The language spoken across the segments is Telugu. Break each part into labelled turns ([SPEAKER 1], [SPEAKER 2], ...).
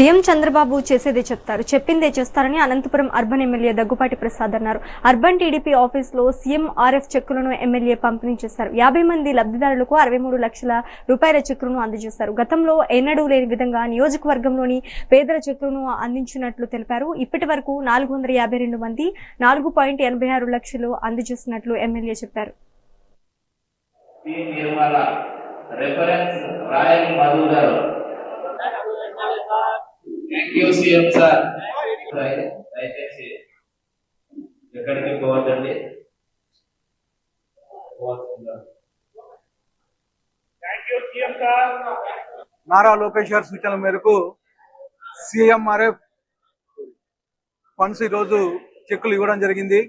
[SPEAKER 1] సీఎం చంద్రబాబు చేసేదే చెప్తారు, చెప్పిందే చేస్తారని అనంతపురం అర్బన్ ఎమ్మెల్యే దగ్గుపాటి ప్రసాద్ అన్నారు. అర్బన్ టీడీపీ ఆఫీసులో సీఎంఆర్ఎఫ్ చెక్కులను ఎమ్మెల్యే పంపిణీ చేశారు. 50 మంది లబ్ధిదారులకు 63 లక్షల రూపాయల చెక్కులను అందజేశారు. గతంలో ఎన్నడూ లేని విధంగా నియోజకవర్గంలోని పేదల చెక్కులను అందించినట్లు తెలిపారు. ఇప్పటి వరకు 452 మంది 4.86 లక్షలు అందజేసినట్లు ఎమ్మెల్యే చెప్పారు.
[SPEAKER 2] Thank you, CM sir. దయచేసి ఎక్కడికి పోవద్దండి.
[SPEAKER 3] నారా లోకేష్ గారి సూచనల మేరకు సీఎంఆర్ఎఫ్ ఫండ్స్ ఈరోజు చెక్కులు ఇవ్వడం జరిగింది.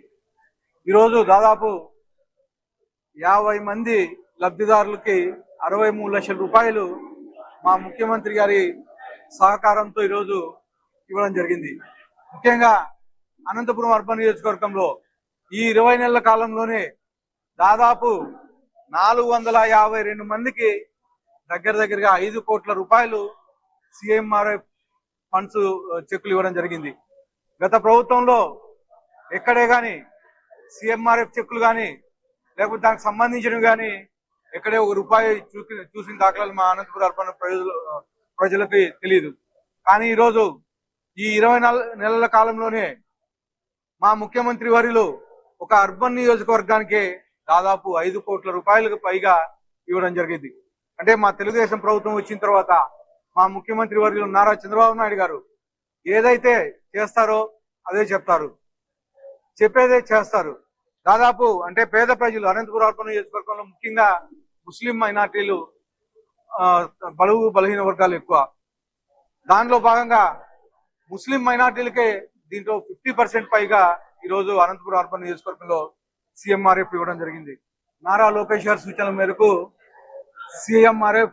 [SPEAKER 3] ఈరోజు దాదాపు 50 మంది లబ్ధిదారులకి 63 లక్షల రూపాయలు మా ముఖ్యమంత్రి గారి సహకారంతో ఈరోజు ఇవ్వడం జరిగింది. ముఖ్యంగా అనంతపురం అర్బన్ నియోజకవర్గంలో ఈ 20 నెలల కాలంలోనే దాదాపు 452 మందికి దగ్గరగా 5 కోట్ల రూపాయలు సీఎంఆర్ఎఫ్ ఫండ్స్ చెక్కులు ఇవ్వడం జరిగింది. గత ప్రభుత్వంలో ఎక్కడే కానీ సీఎంఆర్ఎఫ్ చెక్కులు కానీ లేకపోతే దానికి సంబంధించినవి కానీ ఎక్కడే 1 రూపాయి చూసిన దాఖలాలు మా అనంతపురం అర్బన్ ప్రజలకి తెలియదు. కానీ ఈరోజు ఈ 20 నెలల కాలంలోనే మా ముఖ్యమంత్రి వర్యులు ఒక అర్బన్ నియోజకవర్గానికి దాదాపు 5 కోట్ల రూపాయలకు పైగా ఇవ్వడం జరిగింది. అంటే మా తెలుగుదేశం ప్రభుత్వం వచ్చిన తర్వాత మా ముఖ్యమంత్రి వర్యులు నారా చంద్రబాబు నాయుడు గారు ఏదైతే చేస్తారో అదే చెప్తారు, చెప్పేదే చేస్తారు. దాదాపు అంటే పేద ప్రజలు అనంతపురం అర్బన్ నియోజకవర్గంలో ముఖ్యంగా ముస్లిం మైనార్టీలు బలుగు బలహీన వర్గాలు ఎక్కువ. దానిలో భాగంగా ముస్లిం మైనార్టీలకే దీంట్లో 50% పైగా ఈరోజు అనంతపురం అర్బన్ నియోజకవర్గంలో సీఎంఆర్ఎఫ్ ఇవ్వడం జరిగింది. నారా లోకేష్ గారి సూచనల మేరకు సీఎంఆర్ఎఫ్